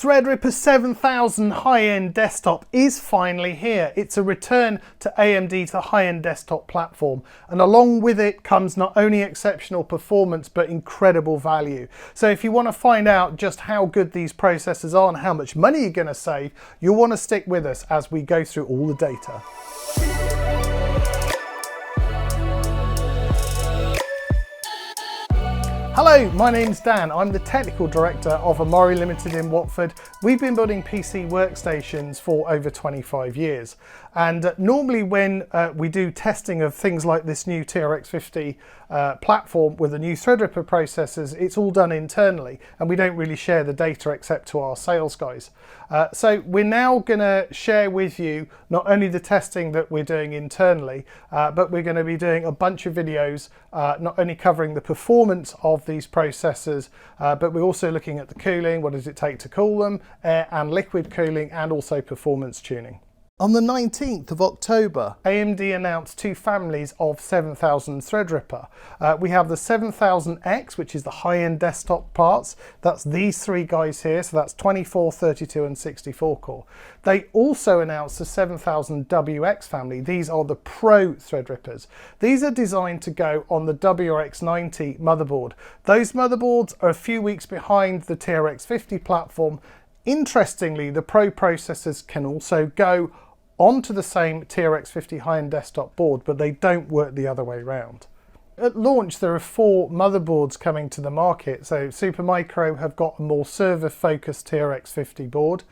Threadripper 7000 high-end desktop is finally here. It's a return to AMD to the high-end desktop platform, and along with it comes not only exceptional performance but incredible value. So if you want to find out just how good these processors are and how much money you're going to save, you'll want to stick with us as we go through all the data. Hello, my name's Dan. I'm the Technical Director of Armari Ltd in Watford. We've been building PC workstations for over 25 years. And normally when we do testing of things like this new TRX 50 platform with the new Threadripper processors, it's all done internally and we don't really share the data except to our sales guys. So we're now going to share with you not only the testing that we're doing internally, but we're going to be doing a bunch of videos not only covering the performance of these processors, but we're also looking at the cooling, what does it take to cool them, air and liquid cooling, and also performance tuning. On the 19th of October, AMD announced two families of 7000 Threadripper. We have the 7000X, which is the high-end desktop parts. That's these three guys here, so that's 24, 32 and 64 core. They also announced the 7000WX family. These are the Pro Threadrippers. These are designed to go on the WRX90 motherboard. Those motherboards are a few weeks behind the TRX 50 platform. Interestingly, the Pro processors can also go onto the same TRX 50 high-end desktop board, but they don't work the other way around. At launch, there are four motherboards coming to the market. So Supermicro have got a more server-focused TRX 50 board.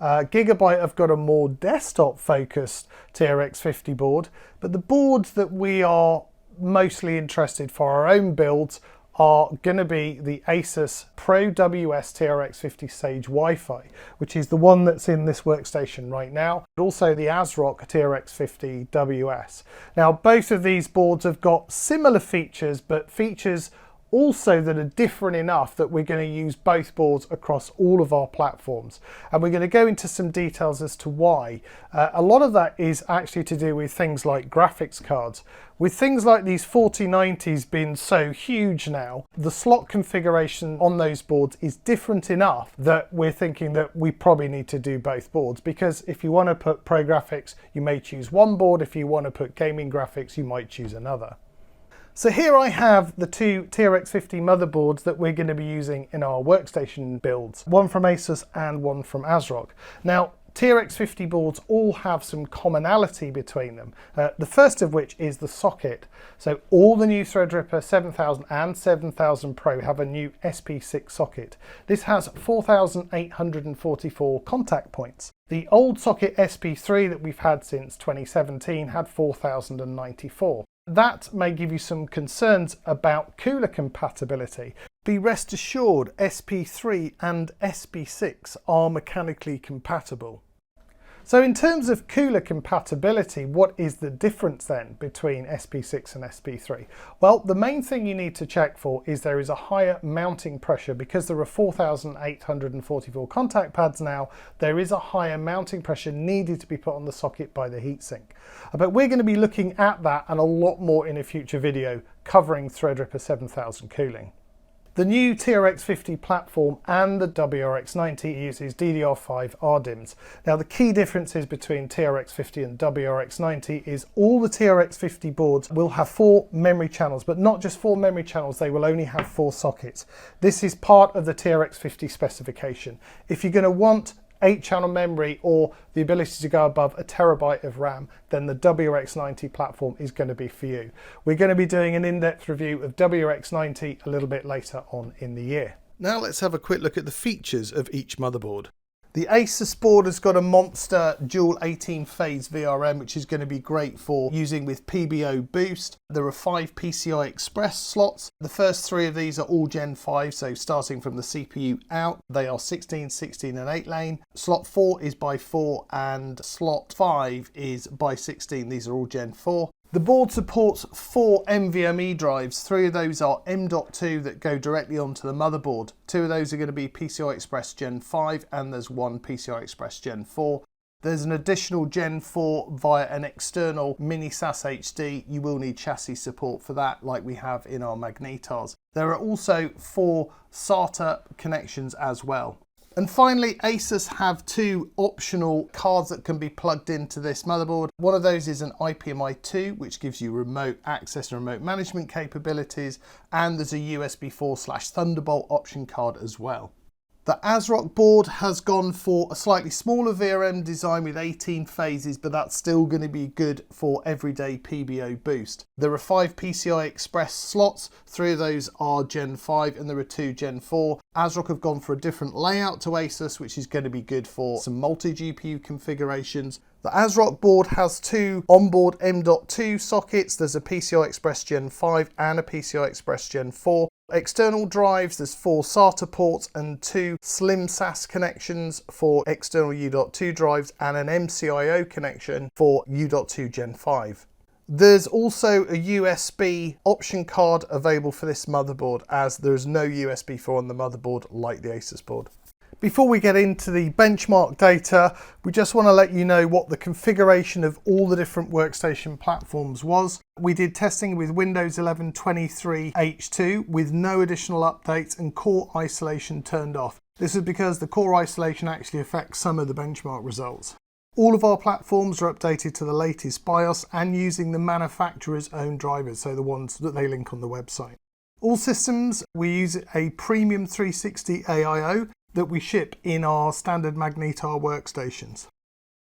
Gigabyte have got a more desktop-focused TRX 50 board, but the boards that we are mostly interested for our own builds are going to be the Asus Pro WS TRX 50 Sage Wi-Fi, which is the one that's in this workstation right now, but also the ASRock TRX 50 WS. Now, both of these boards have got similar features, but features also that are different enough that we're going to use both boards across all of our platforms. And we're going to go into some details as to why. A lot of that is actually to do with things like graphics cards. With things like these 4090s being so huge now, the slot configuration on those boards is different enough that we're thinking that we probably need to do both boards, because if you want to put pro graphics, you may choose one board. If you want to put gaming graphics, you might choose another. So here I have the two TRX 50 motherboards that we're going to be using in our workstation builds, one from Asus and one from ASRock. Now, TRX 50 boards all have some commonality between them. The first of which is the socket. So all the new Threadripper 7000 and 7000 Pro have a new SP6 socket. This has 4,844 contact points. The old socket SP3 that we've had since 2017 had 4,094. That may give you some concerns about cooler compatibility. Be rest assured, SP3 and SP6 are mechanically compatible. So in terms of cooler compatibility, what is the difference then between SP6 and SP3? Well, the main thing you need to check for is there is a higher mounting pressure. Because there are 4,844 contact pads now, there is a higher mounting pressure needed to be put on the socket by the heatsink. But we're going to be looking at that and a lot more in a future video covering Threadripper 7000 cooling. The new TRX 50 platform and the WRX90 uses DDR5 RDIMMs. Now, the key differences between TRX 50 and WRX90 is all the TRX 50 boards will have 4 memory channels, but not just 4 memory channels, they will only have 4 sockets. This is part of the TRX 50 specification. If you're going to want 8-channel memory or the ability to go above 1 terabyte of RAM, then the WRX90 platform is going to be for you. We're going to be doing an in-depth review of WRX90 a little bit later on in the year. Now let's have a quick look at the features of each motherboard. The Asus board has got a monster dual 18-phase VRM, which is going to be great for using with PBO boost. There are 5 PCI Express slots. The first 3 of these are all Gen 5, so starting from the CPU out, they are 16, 16 and 8 lane. Slot 4 is by 4 and slot 5 is by 16. These are all Gen 4. The board supports 4 NVMe drives. 3 of those are M.2 that go directly onto the motherboard. 2 of those are going to be PCI Express Gen 5 and there's 1 PCI Express Gen 4. There's an additional Gen 4 via an external mini SAS HD. You will need chassis support for that like we have in our Magnetars. There are also 4 SATA connections as well. And finally, Asus have two optional cards that can be plugged into this motherboard. One of those is an IPMI 2, which gives you remote access and remote management capabilities, and there's a USB 4/Thunderbolt option card as well. The ASRock board has gone for a slightly smaller VRM design with 18 phases, but that's still going to be good for everyday PBO boost. There are 5 PCI Express slots, 3 of those are Gen 5 and there are 2 Gen 4. ASRock have gone for a different layout to Asus, which is going to be good for some multi-GPU configurations. The ASRock board has 2 onboard M.2 sockets. There's a PCI Express Gen 5 and a PCI Express Gen 4. External drives, there's 4 SATA ports and 2 slim SAS connections for external U.2 drives and an MCIO connection for U.2 Gen 5. There's also a USB option card available for this motherboard, as there's no USB 4 on the motherboard like the Asus board. Before we get into the benchmark data, we just want to let you know what the configuration of all the different workstation platforms was. We did testing with Windows 11 23H2 with no additional updates and core isolation turned off. This is because the core isolation actually affects some of the benchmark results. All of our platforms are updated to the latest BIOS and using the manufacturer's own drivers, so the ones that they link on the website. All systems, we use a premium 360 AIO that we ship in our standard Magnetar workstations.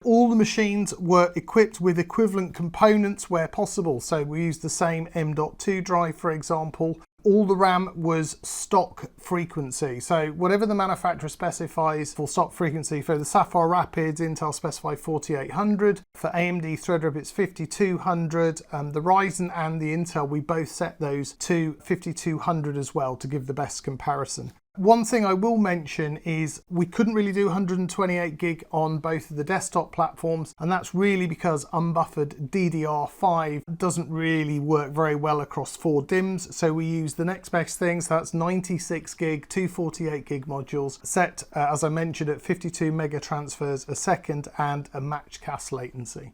All the machines were equipped with equivalent components where possible, so we used the same M.2 drive, for example. All the RAM was stock frequency, so whatever the manufacturer specifies for stock frequency. For the Sapphire Rapids, Intel specified 4800. For AMD Threadripper, it's 5200. The Ryzen and the Intel, we both set those to 5200 as well to give the best comparison. One thing I will mention is we couldn't really do 128 gig on both of the desktop platforms, and that's really because unbuffered DDR5 doesn't really work very well across 4 DIMMs, so we use the next best thing, so that's 96 gig, 248 gig modules set, as I mentioned, at 52 mega transfers a second and a matched CAS latency.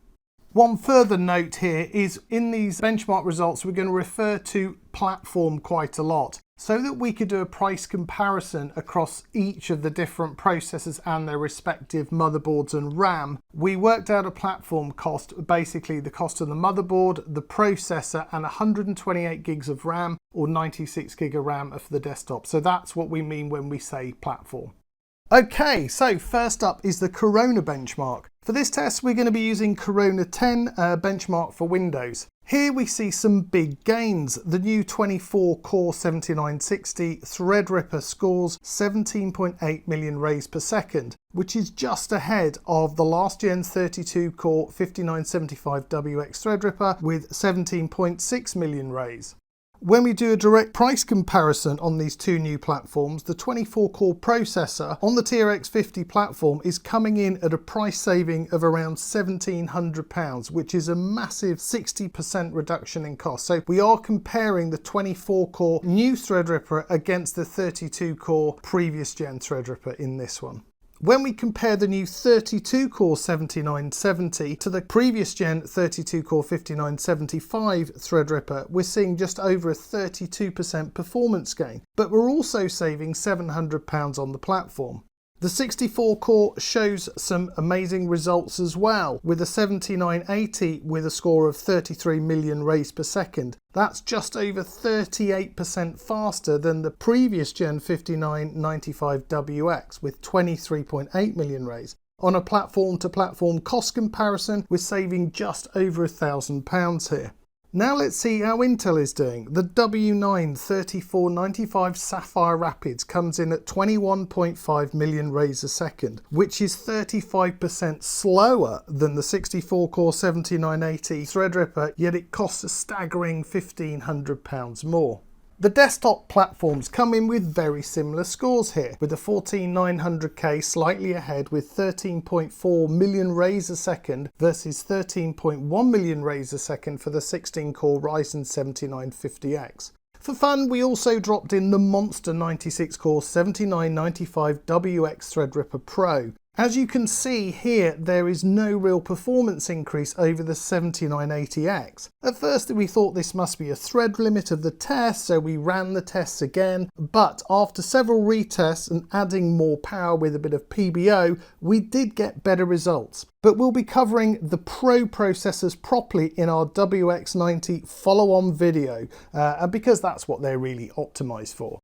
One further note here is in these benchmark results, we're going to refer to platform quite a lot so that we could do a price comparison across each of the different processors and their respective motherboards and RAM. We worked out a platform cost, basically the cost of the motherboard, the processor, and 128 gigs of RAM or 96 gig of RAM for the desktop. So that's what we mean when we say platform. Okay, so first up is the Corona benchmark. For this test, we're going to be using Corona 10 benchmark for Windows. Here we see some big gains. The new 24-core 7960 Threadripper scores 17.8 million rays per second, which is just ahead of the last gen 32-core 5975WX Threadripper with 17.6 million rays. When we do a direct price comparison on these two new platforms, the 24-core processor on the TRX 50 platform is coming in at a price saving of around £1,700, which is a massive 60% reduction in cost. So we are comparing the 24-core new Threadripper against the 32-core previous gen Threadripper in this one. When we compare the new 32-core 7970 to the previous gen 32-core 5975 Threadripper, we're seeing just over a 32% performance gain, but we're also saving £700 on the platform. The 64-core shows some amazing results as well, with a 7980 with a score of 33 million rays per second. That's just over 38% faster than the previous gen 5995WX with 23.8 million rays. On a platform-to-platform cost comparison, we're saving just over £1,000 here. Now let's see how Intel is doing. The W9-3495 Sapphire Rapids comes in at 21.5 million rays a second, which is 35% slower than the 64-core 7980 Threadripper, yet it costs a staggering £1,500 more. The desktop platforms come in with very similar scores here, with the 14900K slightly ahead with 13.4 million rays a second versus 13.1 million rays a second for the 16-core Ryzen 7950X. For fun, we also dropped in the monster 96-core 7995WX Threadripper PRO. As you can see here, there is no real performance increase over the 7980X. At first we thought this must be a thread limit of the test, so we ran the tests again, but after several retests and adding more power with a bit of PBO, we did get better results. But we'll be covering the Pro processors properly in our WX90 follow-on video, because that's what they're really optimized for.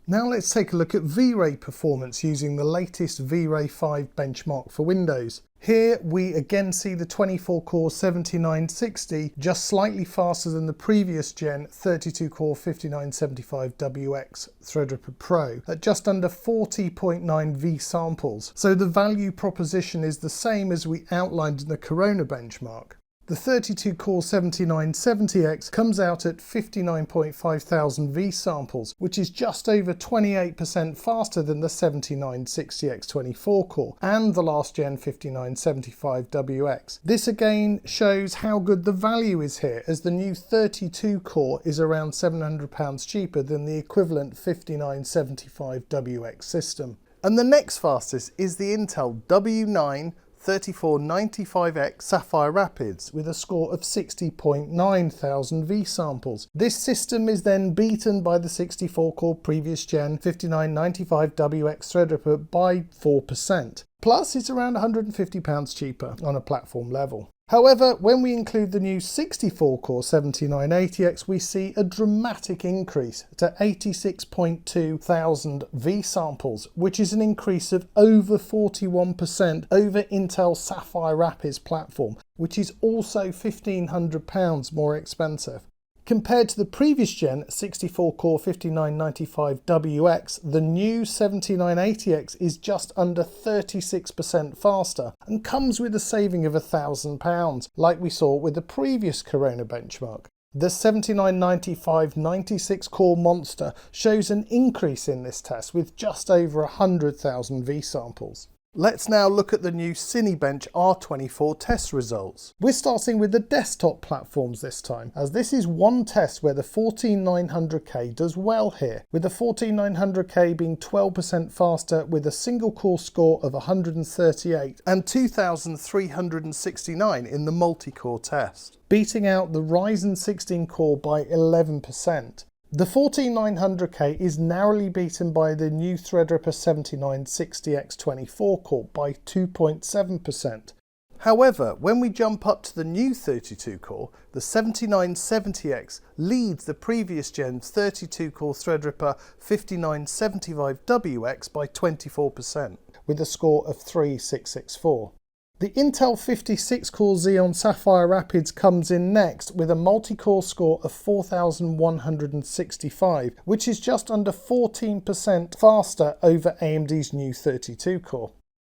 Now let's take a look at V-Ray performance using the latest V-Ray 5 benchmark for Windows. Here we again see the 24-core 7960 just slightly faster than the previous gen 32-core 5975WX Threadripper Pro at just under 40.9 V samples. So the value proposition is the same as we outlined in the Corona benchmark. The 32-core 7970X comes out at 59.5 thousand V samples, which is just over 28% faster than the 7960X 24-core and the last gen 5975WX. This again shows how good the value is here, as the new 32-core is around £700 cheaper than the equivalent 5975WX system. And the next fastest is the Intel W9-3495X Sapphire Rapids with a score of 60.9 thousand V samples. This system is then beaten by the 64-core previous gen 5995WX Threadripper by 4%. Plus it's around £150 cheaper on a platform level. However, when we include the new 64-core 7980X, we see a dramatic increase to 86.2 thousand V samples, which is an increase of over 41% over Intel Sapphire Rapids platform, which is also £1,500 more expensive. Compared to the previous gen 64-core 5995WX, the new 7980X is just under 36% faster and comes with a saving of £1,000, like we saw with the previous Corona benchmark. The 7995 96-core monster shows an increase in this test with just over 100,000 V samples. Let's now look at the new Cinebench R24 test results. We're starting with the desktop platforms this time, as this is one test where the 14900K does well here, with the 14900K being 12% faster with a single core score of 138 and 2369 in the multi-core test, beating out the Ryzen 16 core by 11%. The 14900K is narrowly beaten by the new Threadripper 7960X 24 core by 2.7%. However, when we jump up to the new 32 core, the 7970X leads the previous gen's 32 core Threadripper 5975WX by 24%, with a score of 3664. The Intel 56-core Xeon Sapphire Rapids comes in next with a multi-core score of 4165, which is just under 14% faster over AMD's new 32-core.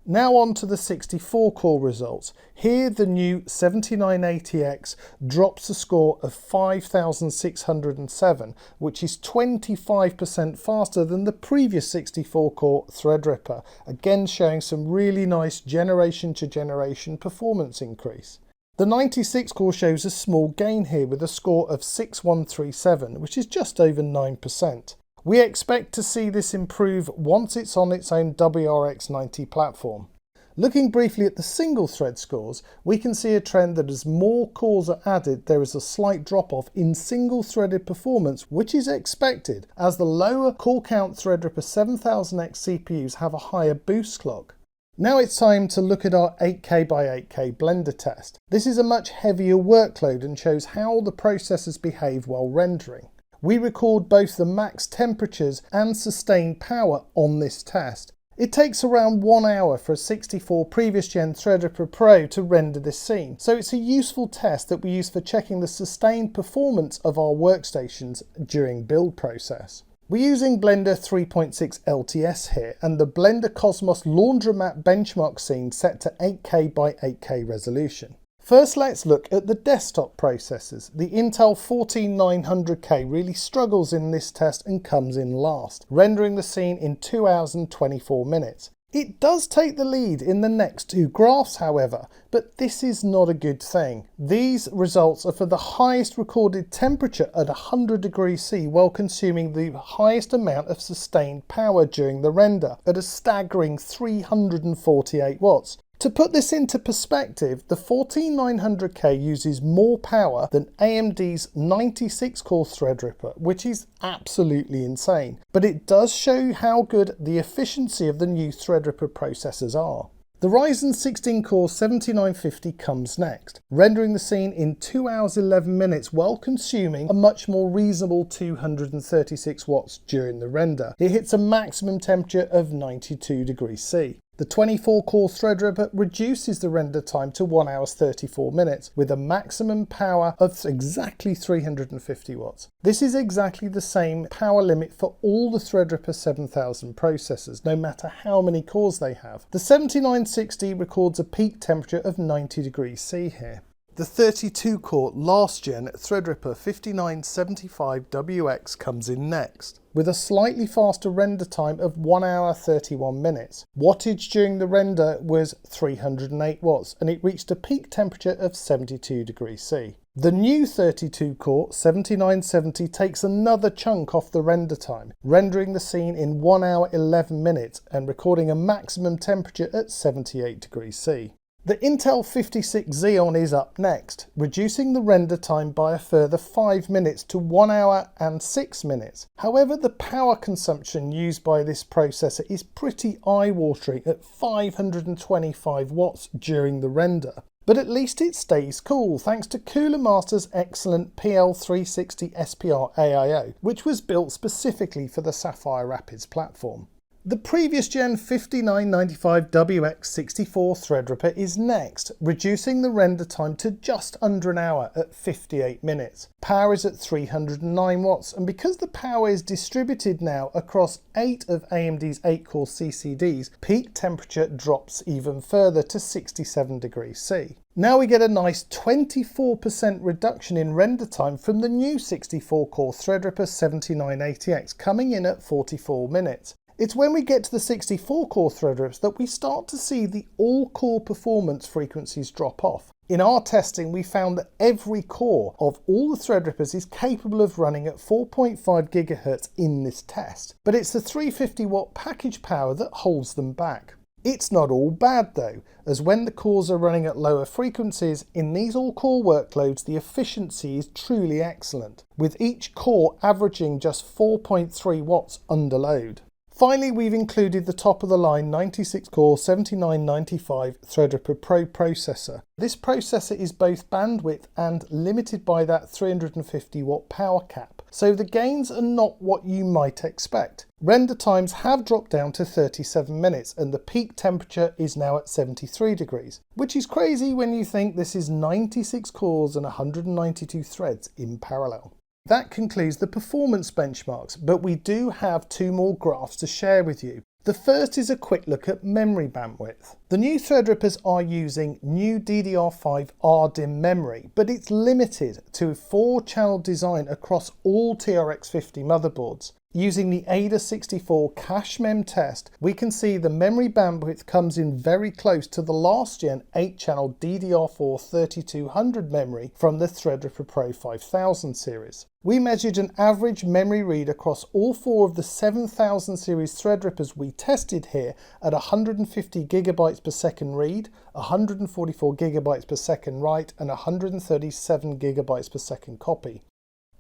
Now on to the 64-core results. Here the new 7980X drops a score of 5607, which is 25% faster than the previous 64-core Threadripper, again showing some really nice generation-to-generation performance increase. The 96-core shows a small gain here with a score of 6137, which is just over 9%. We expect to see this improve once it's on its own WRX90 platform. Looking briefly at the single thread scores, we can see a trend that as more cores are added, there is a slight drop-off in single threaded performance, which is expected as the lower core count Threadripper 7000X CPUs have a higher boost clock. Now it's time to look at our 8K by 8K Blender test. This is a much heavier workload and shows how the processors behave while rendering. We record both the max temperatures and sustained power on this test. It takes around 1 hour for a 64 previous gen Threadripper Pro to render this scene, so it's a useful test that we use for checking the sustained performance of our workstations during build process. We're using Blender 3.6 LTS here, and the Blender Cosmos Laundromat benchmark scene set to 8K by 8K resolution. First, let's look at the desktop processors. The Intel 14900K really struggles in this test and comes in last, rendering the scene in 2 hours and 24 minutes. It does take the lead in the next two graphs, however, but this is not a good thing. These results are for the highest recorded temperature at 100 degrees C while consuming the highest amount of sustained power during the render at a staggering 348 watts. To put this into perspective, the 14900K uses more power than AMD's 96-core Threadripper, which is absolutely insane. But it does show how good the efficiency of the new Threadripper processors are. The Ryzen 16-core 7950 comes next, rendering the scene in 2 hours 11 minutes while consuming a much more reasonable 236 watts during the render. It hits a maximum temperature of 92 degrees C. The 24-core Threadripper reduces the render time to 1 hour 34 minutes with a maximum power of exactly 350 watts. This is exactly the same power limit for all the Threadripper 7000 processors, no matter how many cores they have. The 7960 records a peak temperature of 90 degrees C here. The 32-core last-gen Threadripper 5975WX comes in next, with a slightly faster render time of 1 hour 31 minutes. Wattage during the render was 308 watts, and it reached a peak temperature of 72 degrees C. The new 32-core 7970 takes another chunk off the render time, rendering the scene in 1 hour 11 minutes and recording a maximum temperature at 78 degrees C. The Intel 56 Xeon is up next, reducing the render time by a further 5 minutes to 1 hour and 6 minutes. However, the power consumption used by this processor is pretty eye-watering at 525 watts during the render. But at least it stays cool thanks to Cooler Master's excellent PL360 SPR AIO, which was built specifically for the Sapphire Rapids platform. The previous gen 5995WX 64 Threadripper is next, reducing the render time to just under an hour at 58 minutes. Power is at 309 watts, and because the power is distributed now across 8 of AMD's 8-core CCDs, peak temperature drops even further to 67 degrees C. Now we get a nice 24% reduction in render time from the new 64-core Threadripper 7980X, coming in at 44 minutes. It's when we get to the 64-core Threadrippers that we start to see the all-core performance frequencies drop off. In our testing, we found that every core of all the Threadrippers is capable of running at 4.5 GHz in this test, but it's the 350 watt package power that holds them back. It's not all bad though, as when the cores are running at lower frequencies, in these all-core workloads the efficiency is truly excellent, with each core averaging just 4.3 watts under load. Finally, we've included the top-of-the-line 96-core 7995 Threadripper PRO processor. This processor is both bandwidth and limited by that 350 watt power cap, so the gains are not what you might expect. Render times have dropped down to 37 minutes and the peak temperature is now at 73 degrees, which is crazy when you think this is 96 cores and 192 threads in parallel. That concludes the performance benchmarks, but we do have 2 more graphs to share with you. The first is a quick look at memory bandwidth. The new Threadrippers are using new DDR5 RDIMM memory, but it's limited to a 4-channel design across all TRX 50 motherboards. Using the AIDA64 cache mem test, we can see the memory bandwidth comes in very close to the last gen 8-channel DDR4 3200 memory from the Threadripper Pro 5000 series. We measured an average memory read across all 4 of the 7000 series Threadrippers we tested here at 150 GB per second read, 144 GB per second write, and 137 GB per second copy.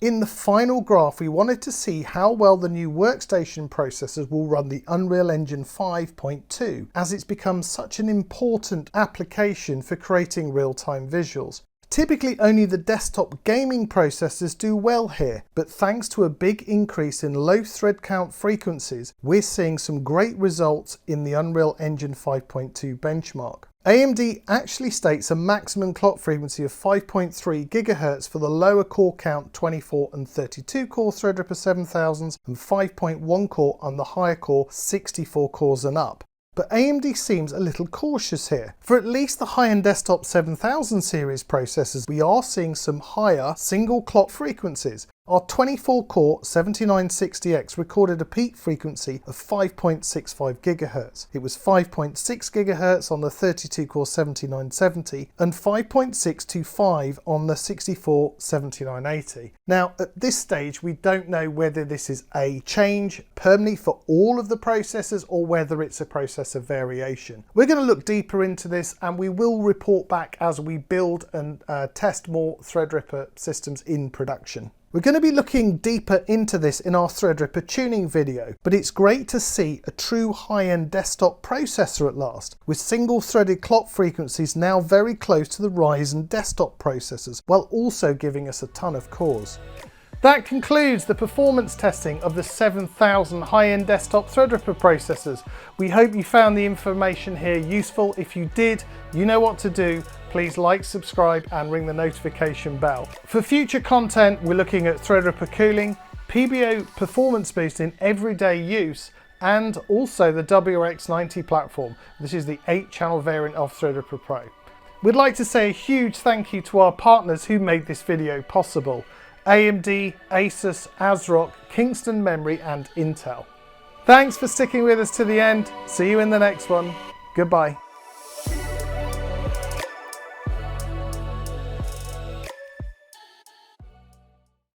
In the final graph, we wanted to see how well the new Workstation processors will run the Unreal Engine 5.2, as it's become such an important application for creating real-time visuals. Typically only the desktop gaming processors do well here, but thanks to a big increase in low thread count frequencies, we're seeing some great results in the Unreal Engine 5.2 benchmark. AMD actually states a maximum clock frequency of 5.3 GHz for the lower core count 24 and 32 core Threadripper 7000s and 5.1 core on the higher core 64 cores and up. But AMD seems a little cautious here. For at least the high-end desktop 7000 series processors, we are seeing some higher single clock frequencies, Our 24-core 7960X recorded a peak frequency of 5.65 GHz. It was 5.6 GHz on the 32-core 7970 and 5.625 on the 64-7980. Now, at this stage, we don't know whether this is a change permanently for all of the processors or whether it's a processor variation. We're going to look deeper into this, and we will report back as we build and test more Threadripper systems in production. We're going to be looking deeper into this in our Threadripper tuning video, but it's great to see a true high-end desktop processor at last, with single-threaded clock frequencies now very close to the Ryzen desktop processors, while also giving us a ton of cores. That concludes the performance testing of the 7000 high-end desktop Threadripper processors. We hope you found the information here useful. If you did, you know what to do. Please like, subscribe and ring the notification bell. For future content, we're looking at Threadripper cooling, PBO performance boost in everyday use, and also the WX90 platform. This is the 8-channel variant of Threadripper Pro. We'd like to say a huge thank you to our partners who made this video possible: AMD, Asus, ASRock, Kingston Memory and Intel. Thanks for sticking with us to the end. See you in the next one. Goodbye.